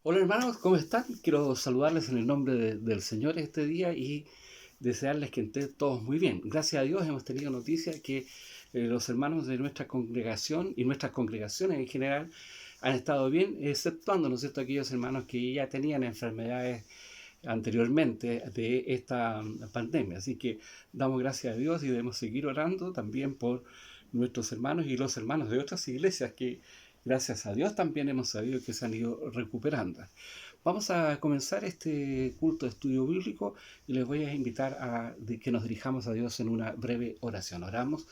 Hola hermanos, ¿cómo están? Quiero saludarles en el nombre del Señor este día y desearles que estén todos muy bien. Gracias a Dios hemos tenido noticia que los hermanos de nuestra congregación y nuestras congregaciones en general han estado bien, exceptuando, ¿no es cierto?, aquellos hermanos que ya tenían enfermedades anteriormente de esta pandemia. Así que damos gracias a Dios y debemos seguir orando también por nuestros hermanos y los hermanos de otras iglesias que gracias a Dios también hemos sabido que se han ido recuperando. Vamos a comenzar este culto de estudio bíblico y les voy a invitar a que nos dirijamos a Dios en una breve oración. Oramos.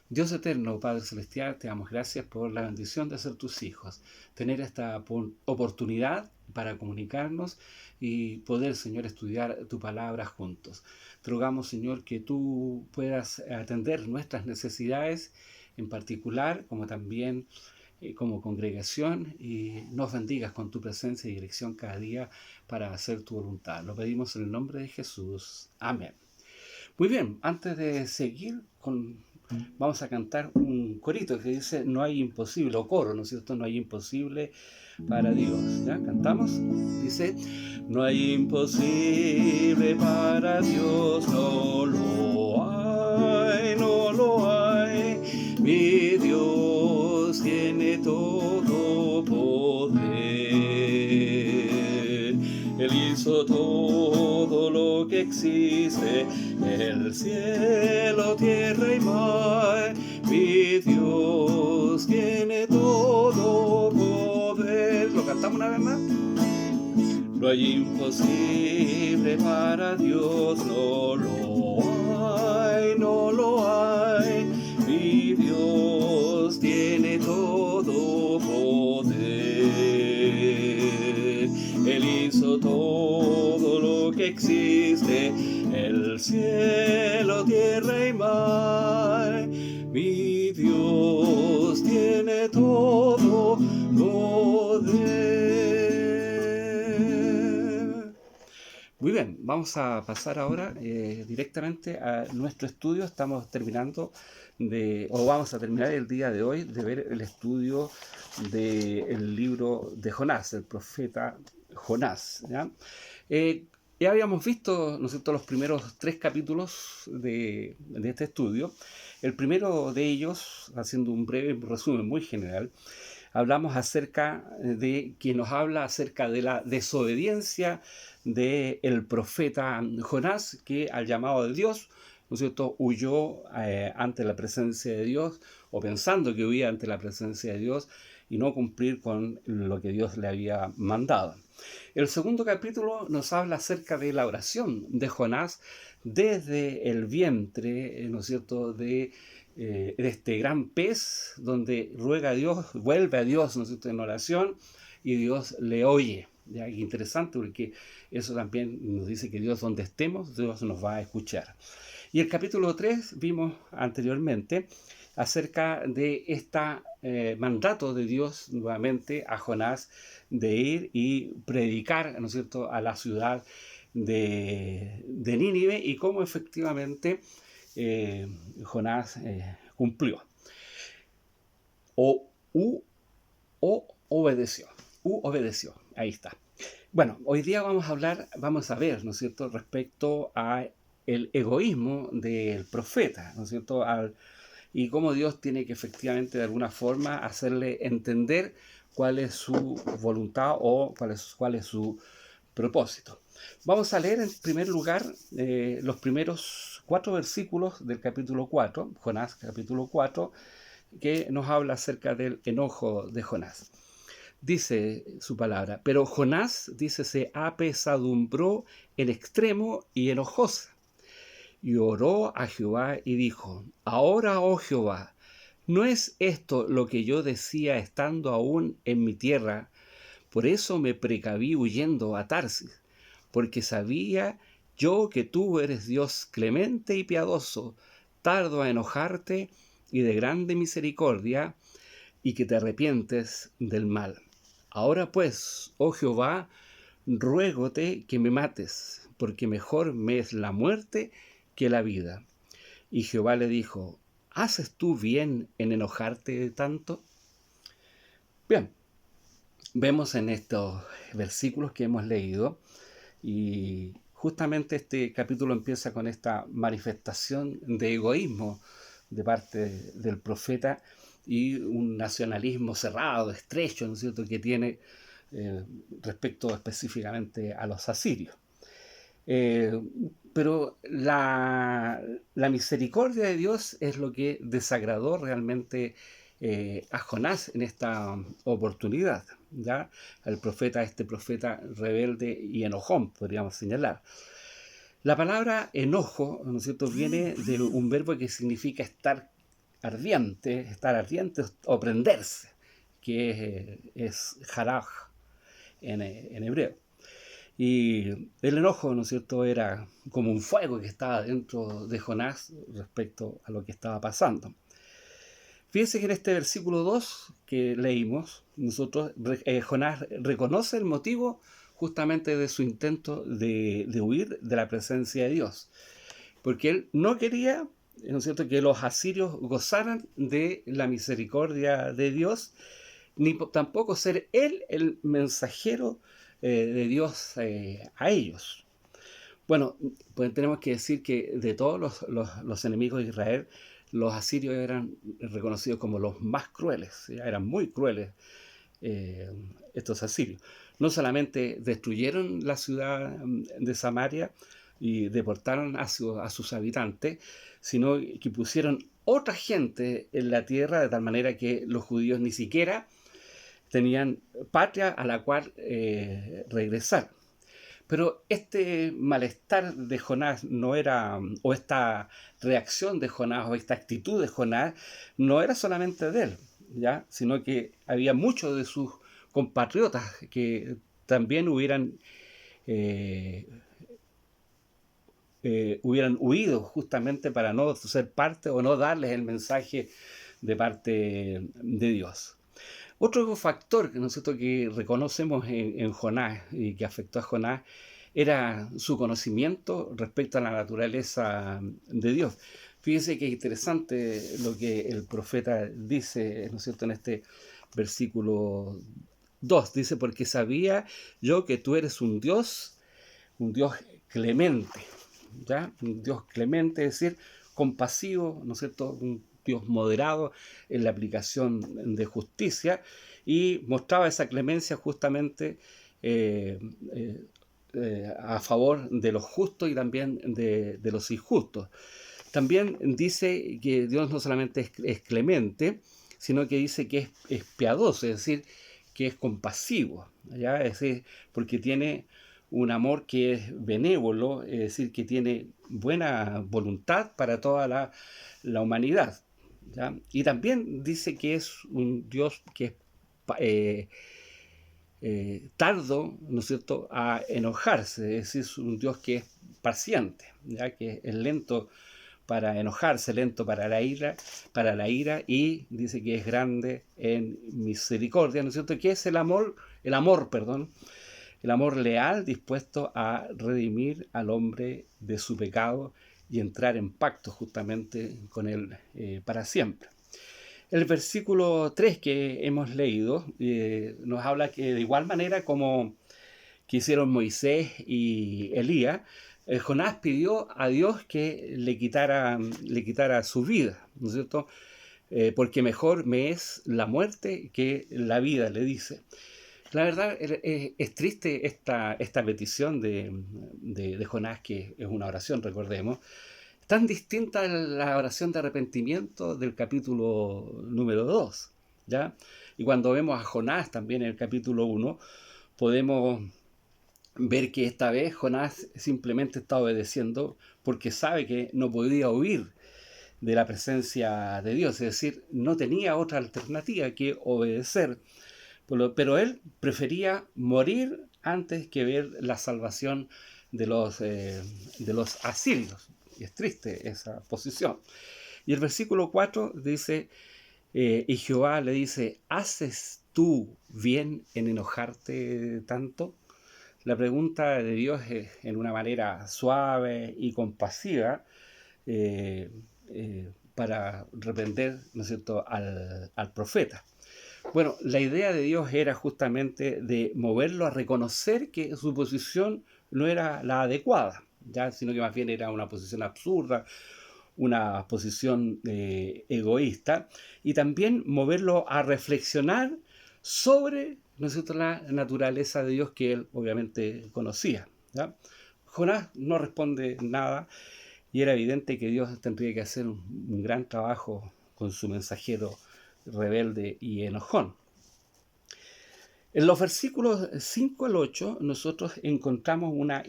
Dios eterno, Padre Celestial, te damos gracias por la bendición de ser tus hijos, tener esta oportunidad para comunicarnos y poder, Señor, estudiar tu palabra juntos. Te rogamos, Señor, que tú puedas atender nuestras necesidades en particular, como también como congregación, y nos bendigas con tu presencia y dirección cada día para hacer tu voluntad. Lo pedimos en el nombre de Jesús. Amén. Muy bien, antes de seguir vamos a cantar un corito que dice no hay imposible, o coro, ¿no es cierto? No hay imposible para Dios. ¿Ya? Cantamos. Dice, no hay imposible para Dios, no lo hay, no lo hay. Mi Dios tiene todo poder. Él hizo todo lo que existe, el cielo, tierra y mar. Mi Dios tiene todo poder. ¿Lo cantamos una vez más? No hay imposible para Dios, no lo hay, no lo hay. Mi Dios tiene todo poder. Él hizo todo lo que existe, el cielo, tierra y mar. Mi Dios tiene todo poder. Muy bien, vamos a pasar ahora directamente a nuestro estudio. Estamos terminando vamos a terminar el día de hoy de ver el estudio del libro de Jonás, el profeta Jonás. ¿Ya? Ya habíamos visto, ¿no es cierto?, los primeros 3 capítulos de este estudio. El primero de ellos, haciendo un breve resumen muy general, hablamos acerca de quien nos habla acerca de la desobediencia del profeta Jonás, que al llamado de Dios, ¿no es cierto?, huyó ante la presencia de Dios, o pensando que huía ante la presencia de Dios, y no cumplir con lo que Dios le había mandado. El segundo capítulo nos habla acerca de la oración de Jonás desde el vientre, ¿no es cierto?, de este gran pez, donde ruega a Dios, vuelve a Dios, ¿no es cierto?, en oración, y Dios le oye. Ya, qué interesante, porque eso también nos dice que Dios, donde estemos, Dios nos va a escuchar. Y el capítulo 3 vimos anteriormente acerca de este mandato de Dios nuevamente a Jonás de ir y predicar, ¿no es cierto?, a la ciudad de Nínive, y cómo efectivamente Jonás cumplió o, o obedeció. Obedeció. Ahí está. Bueno, hoy día vamos a ver, ¿no es cierto?, respecto a el egoísmo del profeta, ¿no es cierto?, y cómo Dios tiene que efectivamente de alguna forma hacerle entender cuál es su voluntad o cuál es su propósito. Vamos a leer en primer lugar los primeros 4 versículos del capítulo 4, Jonás capítulo 4, que nos habla acerca del enojo de Jonás. Dice su palabra, pero Jonás, dice, se apesadumbró en extremo y enojóse. Y oró a Jehová y dijo, ahora, oh Jehová, ¿no es esto lo que yo decía estando aún en mi tierra? Por eso me precaví huyendo a Tarsis, porque sabía yo que tú eres Dios clemente y piadoso, tardo a enojarte y de grande misericordia, y que te arrepientes del mal. Ahora pues, oh Jehová, ruégote que me mates, porque mejor me es la muerte que la vida. Y Jehová le dijo, ¿haces tú bien en enojarte tanto? Bien, vemos en estos versículos que hemos leído, y justamente este capítulo empieza con esta manifestación de egoísmo de parte del profeta y un nacionalismo cerrado, estrecho, ¿no es cierto?, que tiene respecto específicamente a los asirios. Eh, pero la misericordia de Dios es lo que desagradó realmente a Jonás en esta oportunidad, ¿ya? Este profeta rebelde y enojón, podríamos señalar. La palabra enojo, ¿no es cierto?, viene de un verbo que significa estar ardiente o prenderse, que es haraj en hebreo. Y el enojo, ¿no es cierto?, era como un fuego que estaba dentro de Jonás respecto a lo que estaba pasando. Fíjense que en este versículo 2 que leímos, Jonás reconoce el motivo justamente de su intento de huir de la presencia de Dios. Porque él no quería, ¿no es cierto?, que los asirios gozaran de la misericordia de Dios, ni tampoco ser él el mensajero de Dios a ellos. Bueno, pues tenemos que decir que de todos los enemigos de Israel, los asirios eran reconocidos como los más crueles, ¿sí? Eran muy crueles eh, estos asirios. No solamente destruyeron la ciudad de Samaria y deportaron a sus habitantes, sino que pusieron otra gente en la tierra de tal manera que los judíos ni siquiera tenían patria a la cual regresar. Pero este malestar de Jonás no era, o esta reacción de Jonás, o esta actitud de Jonás, no era solamente de él, ¿ya? Sino que había muchos de sus compatriotas que también hubieran huido justamente para no ser parte o no darles el mensaje de parte de Dios. Otro factor que nosotros que reconocemos en Jonás y que afectó a Jonás era su conocimiento respecto a la naturaleza de Dios. Fíjense que es interesante lo que el profeta dice, ¿no es cierto?, en este versículo 2. Dice, porque sabía yo que tú eres un Dios clemente, ¿ya? Un Dios clemente, es decir, compasivo, ¿no es cierto?, un Dios moderado en la aplicación de justicia, y mostraba esa clemencia justamente eh, eh, a favor de los justos y también de los injustos. También dice que Dios no solamente es clemente, sino que dice que es piadoso, es decir, que es compasivo, ¿ya? Es decir, porque tiene un amor que es benévolo, es decir, que tiene buena voluntad para toda la humanidad, ¿ya? Y también dice que es un Dios que es eh, tardo, ¿no es cierto?, a enojarse, es decir, es un Dios que es paciente, ¿ya?, que es lento para enojarse, lento para la ira, y dice que es grande en misericordia, ¿no es cierto?, que es el amor leal dispuesto a redimir al hombre de su pecado y entrar en pacto justamente con él para siempre. El versículo 3 que hemos leído nos habla que de igual manera como que hicieron Moisés y Elías, Jonás pidió a Dios que le quitara su vida, ¿no es cierto? Porque mejor me es la muerte que la vida, le dice. La verdad es triste esta petición de Jonás, que es una oración, recordemos, tan distinta a la oración de arrepentimiento del capítulo número 2, ¿ya? Y cuando vemos a Jonás también en el capítulo 1, podemos ver que esta vez Jonás simplemente está obedeciendo porque sabe que no podía huir de la presencia de Dios, es decir, no tenía otra alternativa que obedecer, pero él prefería morir antes que ver la salvación de los asirios. Y es triste esa posición. Y el versículo 4 dice, y Jehová le dice, ¿haces tú bien en enojarte tanto? La pregunta de Dios es en una manera suave y compasiva para reprender, ¿no es cierto?, al profeta. Bueno, la idea de Dios era justamente de moverlo a reconocer que su posición no era la adecuada, ¿ya? Sino que más bien era una posición absurda, una posición egoísta, y también moverlo a reflexionar sobre, ¿no es cierto?, la naturaleza de Dios que él obviamente conocía, ¿ya? Jonás no responde nada y era evidente que Dios tendría que hacer un gran trabajo con su mensajero rebelde y enojón. En los versículos 5 al 8 nosotros encontramos una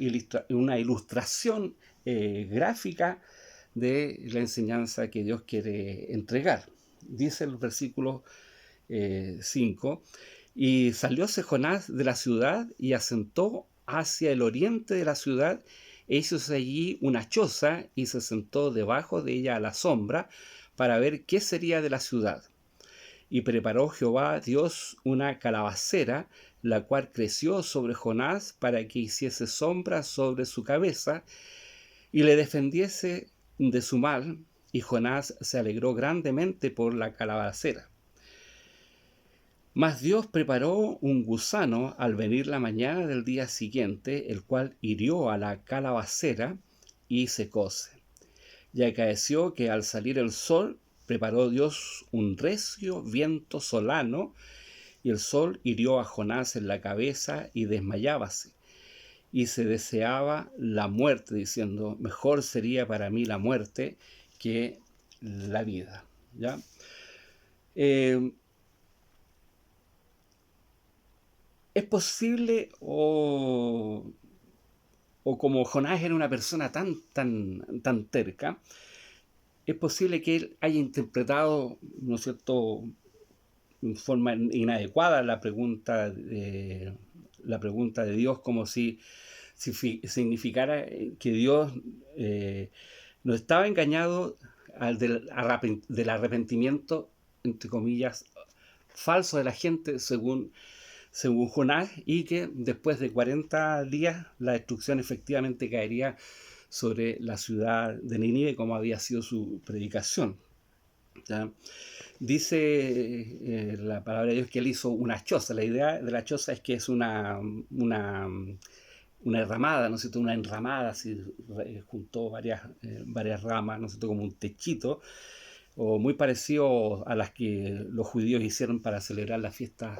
ilustración gráfica de la enseñanza que Dios quiere entregar. Dice el versículo 5, y salióse Jonás de la ciudad y asentó hacia el oriente de la ciudad, e hízose allí una choza y se sentó debajo de ella a la sombra para ver qué sería de la ciudad. Y preparó Jehová Dios una calabacera, la cual creció sobre Jonás para que hiciese sombra sobre su cabeza y le defendiese de su mal, y Jonás se alegró grandemente por la calabacera. Mas Dios preparó un gusano al venir la mañana del día siguiente, el cual hirió a la calabacera y secóse. Y acaeció que al salir el sol, preparó Dios un recio viento solano, y el sol hirió a Jonás en la cabeza y desmayábase. Y se deseaba la muerte, diciendo, mejor sería para mí la muerte que la vida. ¿Ya? Es posible, o como Jonás era una persona tan terca, es posible que él haya interpretado, ¿no es cierto?, en forma inadecuada la pregunta de Dios, como si significara que Dios no estaba engañado del arrepentimiento, entre comillas, falso de la gente según Jonás, y que después de 40 días la destrucción efectivamente caería sobre la ciudad de Nínive, como había sido su predicación. ¿Ya? Dice la palabra de Dios que él hizo una choza. La idea de la choza es que es una enramada, ¿no es cierto?, una enramada, así, juntó varias ramas, ¿no es cierto?, como un techito, o muy parecido a las que los judíos hicieron para celebrar las fiestas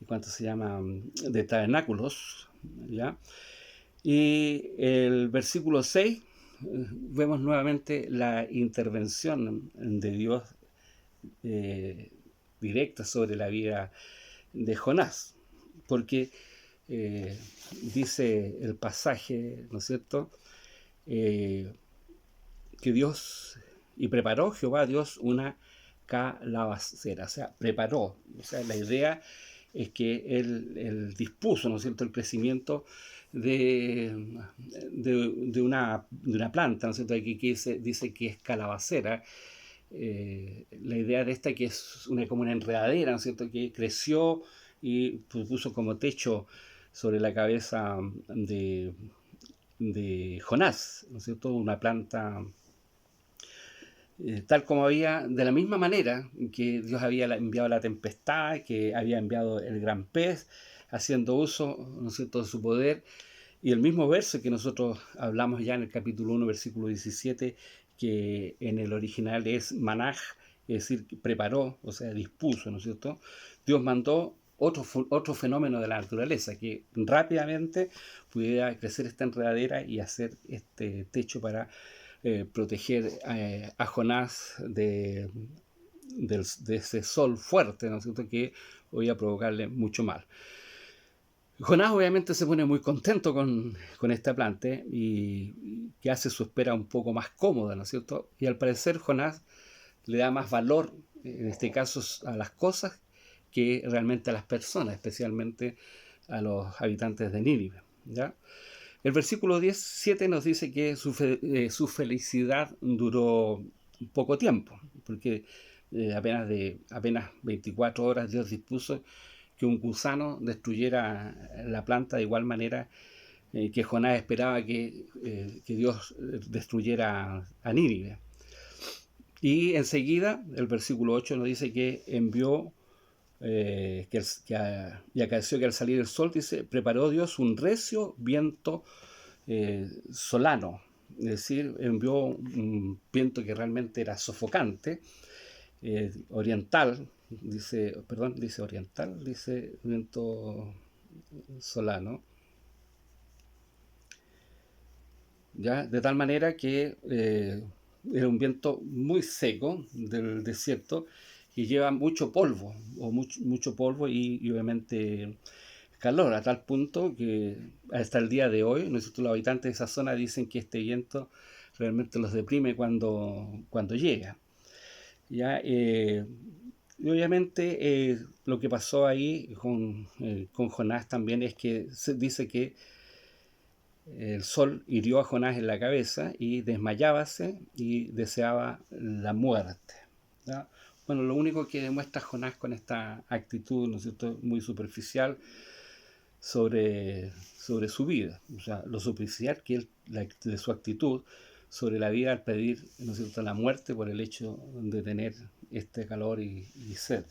¿cuánto se llama?, de tabernáculos, ¿ya? Y el versículo 6, vemos nuevamente la intervención de Dios directa sobre la vida de Jonás, porque dice el pasaje, ¿no es cierto?, que Dios, y preparó Jehová Dios una calabacera, o sea, preparó, o sea, la idea es que él dispuso, ¿no es cierto?, el crecimiento de una planta, ¿no es cierto?, que dice que es calabacera. La idea de esta que es como una enredadera, ¿no es cierto?, que creció y puso como techo sobre la cabeza de Jonás, ¿no es cierto?, una planta tal como de la misma manera que Dios había enviado la tempestad, que había enviado el gran pez, haciendo uso, ¿no es cierto?, de su poder. Y el mismo verso que nosotros hablamos ya en el capítulo 1, versículo 17, que en el original es manaj, es decir, preparó, o sea, dispuso, ¿no es cierto? Dios mandó otro fenómeno de la naturaleza, que rápidamente pudiera crecer esta enredadera y hacer este techo para proteger a Jonás de ese sol fuerte, ¿no es cierto?, que podía provocarle mucho mal. Jonás obviamente se pone muy contento con esta planta y que hace su espera un poco más cómoda, ¿no es cierto? Y al parecer Jonás le da más valor, en este caso, a las cosas que realmente a las personas, especialmente a los habitantes de Nínive, ¿ya? El versículo 17 nos dice que su felicidad duró poco tiempo, porque apenas 24 horas Dios dispuso que un gusano destruyera la planta de igual manera que Jonás esperaba que Dios destruyera a Nínive. Y enseguida el versículo 8 nos dice que envió, y acaeció que al salir el sol, dice, preparó Dios un recio viento solano, es decir, envió un viento que realmente era sofocante, oriental, dice oriental, dice viento solano, ¿ya? De tal manera que era un viento muy seco del desierto y lleva mucho polvo, mucho polvo y obviamente calor, a tal punto que hasta el día de hoy, los habitantes de esa zona dicen que este viento realmente los deprime cuando llega. ¿Ya? Y obviamente lo que pasó ahí con Jonás también es que se dice que el sol hirió a Jonás en la cabeza y desmayábase y deseaba la muerte. ¿Ya? Bueno, lo único que demuestra Jonás con esta actitud, ¿no es cierto?, muy superficial sobre su vida, o sea, lo superficial que de su actitud sobre la vida al pedir, ¿no es cierto?, la muerte por el hecho de tener este calor y sed.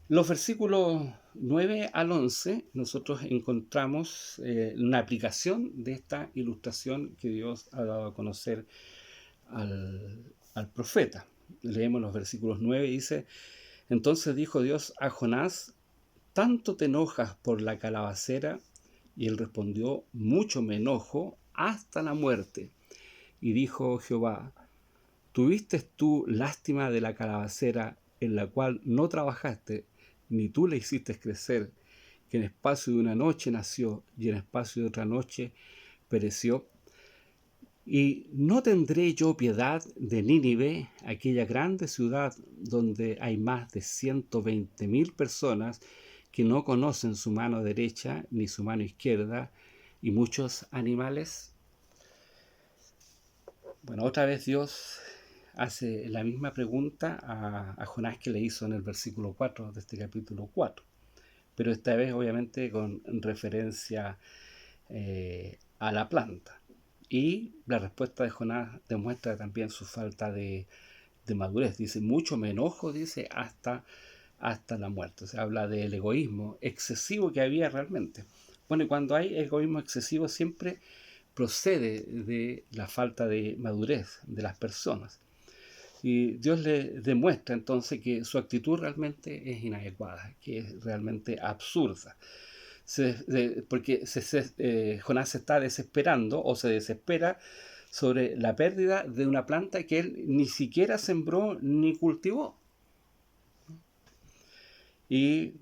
Los versículos 9 al 11 nosotros encontramos una aplicación de esta ilustración que Dios ha dado a conocer al profeta. Leemos los versículos 9 y dice, entonces dijo Dios a Jonás, ¿tanto te enojas por la calabacera? Y él respondió, mucho me enojo hasta la muerte. Y dijo Jehová, ¿tuviste tú lástima de la calabacera en la cual no trabajaste, ni tú le hiciste crecer, que en espacio de una noche nació y en espacio de otra noche pereció? Y no tendré yo piedad de Nínive, aquella grande ciudad donde hay más de 120,000 personas que no conocen su mano derecha ni su mano izquierda, y muchos animales. Bueno, otra vez Dios hace la misma pregunta a Jonás que le hizo en el versículo 4 de este capítulo 4, pero esta vez obviamente con referencia a la planta. Y la respuesta de Jonás demuestra también su falta de madurez. Dice, mucho me enojo, dice, hasta la muerte. O sea, habla del egoísmo excesivo que había realmente. Bueno, y cuando hay egoísmo excesivo siempre procede de la falta de madurez de las personas. Y Dios le demuestra entonces que su actitud realmente es inadecuada, que es realmente absurda. Porque Jonás se está desesperando o se desespera sobre la pérdida de una planta que él ni siquiera sembró ni cultivó. Y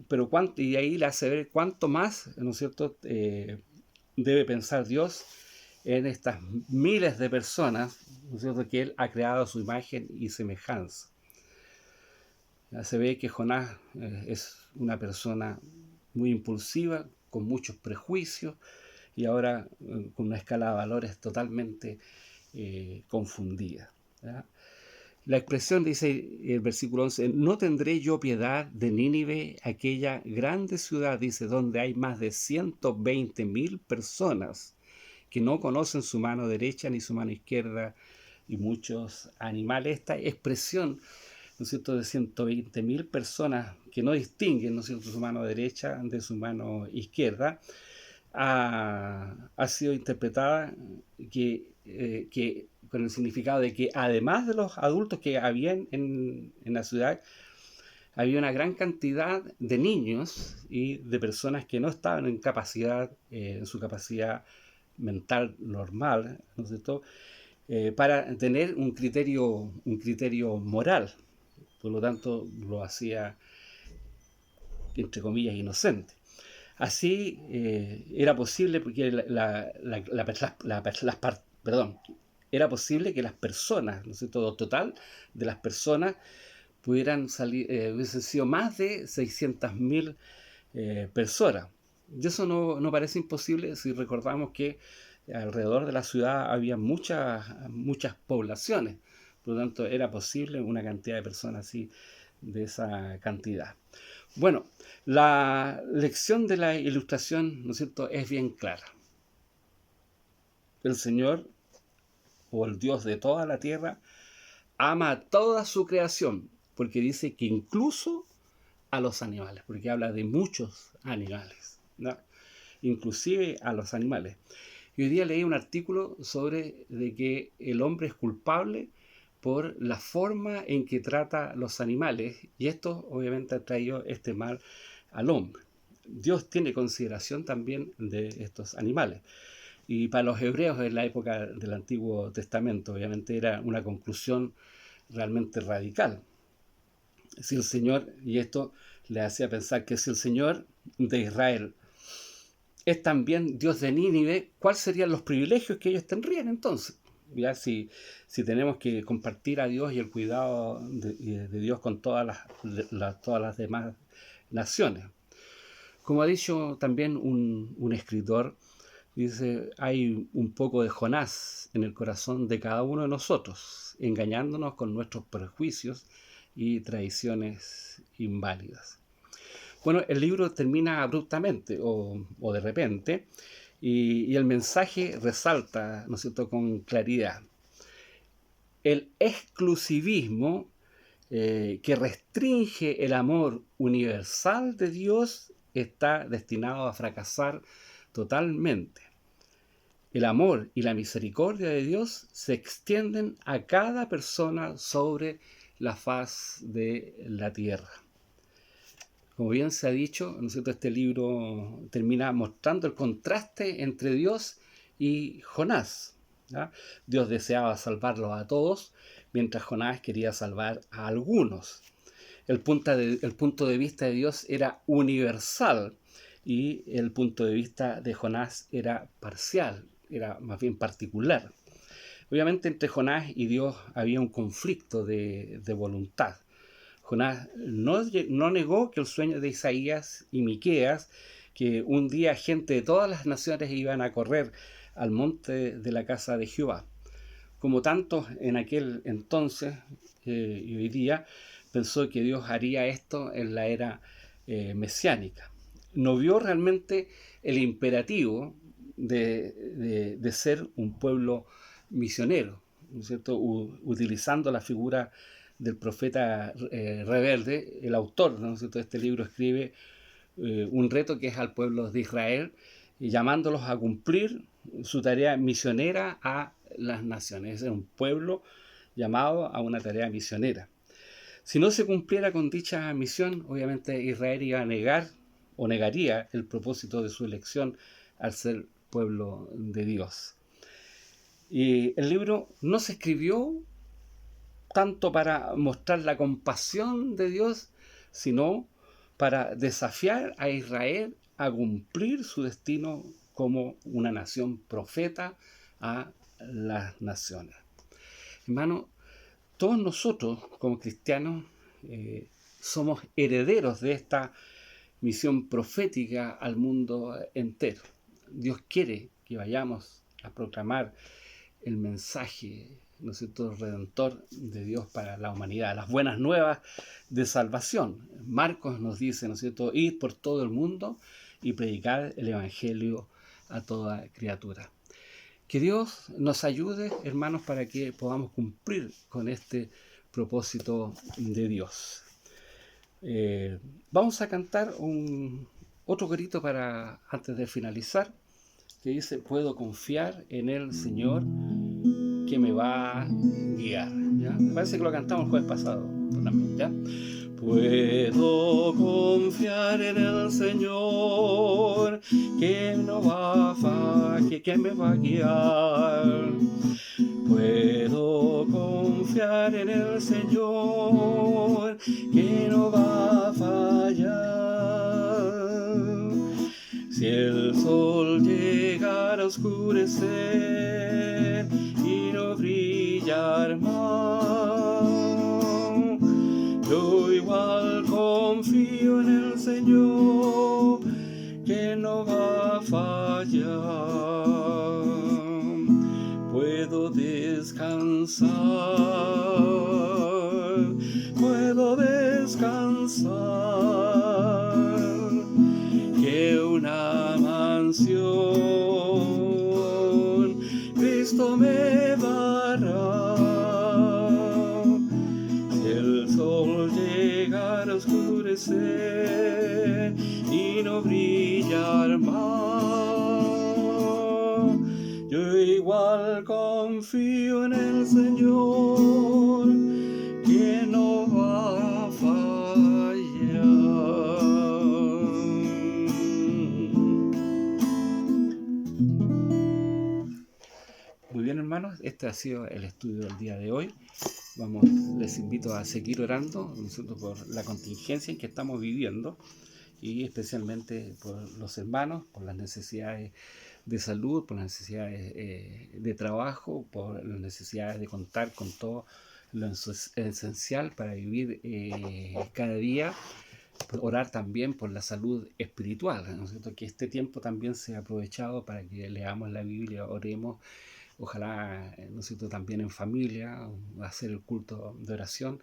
ahí le hace ver cuánto más, ¿no es cierto?, debe pensar Dios en estas miles de personas, ¿no es cierto?, que Él ha creado a su imagen y semejanza. Ya se ve que Jonás es una persona muy impulsiva, con muchos prejuicios y ahora con una escala de valores totalmente confundida. ¿Ya? La expresión dice el versículo 11, no tendré yo piedad de Nínive, aquella grande ciudad, dice, donde hay más de 120,000 personas que no conocen su mano derecha ni su mano izquierda y muchos animales. Esta expresión, ¿no es cierto?, de 120,000 personas que no distinguen, ¿no es cierto?, su mano derecha de su mano izquierda, ha sido interpretada que con el significado de que además de los adultos que habían en la ciudad, había una gran cantidad de niños y de personas que no estaban en su capacidad mental normal, ¿no es cierto?, para tener un criterio moral. Por lo tanto, lo hacía, entre comillas, inocente. Así era posible porque era posible que las personas, ¿no es cierto?, el total de las personas pudieran salir, hubiesen sido más de 600,000 personas. Y eso no parece imposible si recordamos que alrededor de la ciudad había muchas poblaciones. Por lo tanto, era posible una cantidad de personas así, de esa cantidad. Bueno, la lección de la ilustración, ¿no es cierto?, es bien clara. El Señor, o el Dios de toda la tierra, ama a toda su creación, porque dice que incluso a los animales, porque habla de muchos animales, ¿no? Inclusive a los animales. Y hoy día leí un artículo sobre de que el hombre es culpable por la forma en que trata los animales, y esto obviamente ha traído este mal al hombre. Dios tiene consideración también de estos animales. Y para los hebreos en la época del Antiguo Testamento, obviamente era una conclusión realmente radical. Si el Señor, y esto le hacía pensar que si el Señor de Israel es también Dios de Nínive, ¿cuáles serían los privilegios que ellos tendrían entonces? Ya si tenemos que compartir a Dios y el cuidado de Dios con todas las demás naciones. Como ha dicho también un escritor, dice, hay un poco de Jonás en el corazón de cada uno de nosotros, engañándonos con nuestros prejuicios y tradiciones inválidas. Bueno, el libro termina abruptamente o de repente y el mensaje resalta, ¿no es cierto?, con claridad. El exclusivismo que restringe el amor universal de Dios está destinado a fracasar totalmente. El amor y la misericordia de Dios se extienden a cada persona sobre la faz de la tierra. Como bien se ha dicho, ¿no es cierto?, este libro termina mostrando el contraste entre Dios y Jonás, ¿ya? Dios deseaba salvarlos a todos, mientras Jonás quería salvar a algunos. El punto de vista de Dios era universal y el punto de vista de Jonás era parcial, era más bien particular. Obviamente entre Jonás y Dios había un conflicto de voluntad. Jonás no negó que el sueño de Isaías y Miqueas, que un día gente de todas las naciones iban a correr al monte de la casa de Jehová. Como tantos en aquel entonces y hoy día, pensó que Dios haría esto en la era mesiánica. No vio realmente el imperativo de ser un pueblo misionero, ¿no es cierto?, utilizando la figura del profeta rebelde. El autor, ¿no es cierto?, de este libro escribe un reto que es al pueblo de Israel, llamándolos a cumplir su tarea misionera a las naciones. Es un pueblo llamado a una tarea misionera. Si no se cumpliera con dicha misión, obviamente Israel iba a negar o negaría el propósito de su elección al ser pueblo de Dios. Y el libro no se escribió tanto para mostrar la compasión de Dios, sino para desafiar a Israel a cumplir su destino como una nación profeta a las naciones. Hermano, todos nosotros como cristianos somos herederos de esta misión profética al mundo entero. Dios quiere que vayamos a proclamar el mensaje, ¿no es cierto?, redentor de Dios para la humanidad, las buenas nuevas de salvación. Marcos nos dice, ¿no es cierto?, id por todo el mundo y predicar el evangelio a toda criatura. Que Dios nos ayude, hermanos, para que podamos cumplir con este propósito de Dios. Vamos a cantar otro corito antes de finalizar, que dice, puedo confiar en el Señor que me va a guiar. ¿Ya? Me parece que lo cantamos el jueves pasado también, ¿ya? Puedo confiar en el Señor que me va a guiar. Puedo confiar en el Señor que no va a fallar. Si el sol llegara a oscurecer y no brillar más, yo igual confío en el Señor que no va a fallar. Puedo descansar, que una mansión Cristo me dará. brillar más. Yo igual confío en el Señor, que no va a fallar. Muy bien, hermanos, este ha sido el estudio del día de hoy. Les invito a seguir orando, ¿no es cierto?, por la contingencia en que estamos viviendo y especialmente por los hermanos, por las necesidades de salud, por las necesidades de trabajo, por las necesidades de contar con todo lo esencial para vivir cada día. Orar también por la salud espiritual, ¿no es cierto?, que este tiempo también sea aprovechado para que leamos la Biblia, oremos. Ojalá, ¿no es cierto?, también en familia, hacer el culto de oración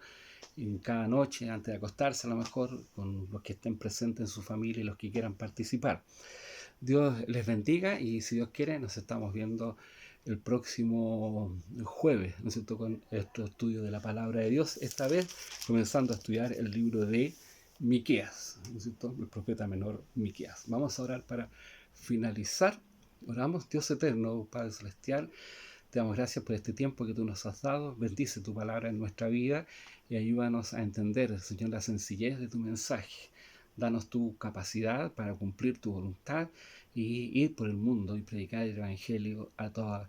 en cada noche antes de acostarse, a lo mejor con los que estén presentes en su familia y los que quieran participar. Dios les bendiga y si Dios quiere nos estamos viendo el próximo jueves, ¿no es cierto?, con nuestro estudio de la palabra de Dios, esta vez comenzando a estudiar el libro de Miqueas, ¿no es cierto?, el profeta menor Miqueas. Vamos a orar para finalizar. Oramos. Dios eterno, Padre celestial, te damos gracias por este tiempo que tú nos has dado. Bendice tu palabra en nuestra vida y ayúdanos a entender, Señor, la sencillez de tu mensaje. Danos tu capacidad para cumplir tu voluntad y ir por el mundo y predicar el Evangelio a toda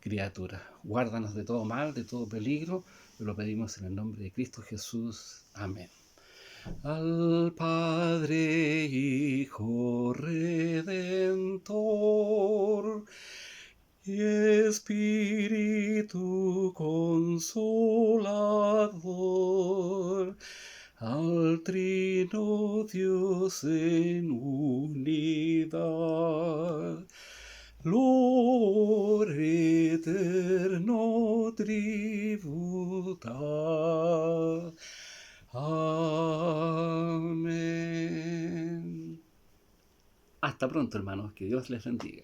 criatura. Guárdanos de todo mal, de todo peligro. Lo pedimos en el nombre de Cristo Jesús. Amén. Al Padre, Hijo Redentor y Espíritu Consolador, al Trino Dios en unidad, Lord eterno tributa. Amén. Hasta pronto, hermanos. Que Dios les bendiga.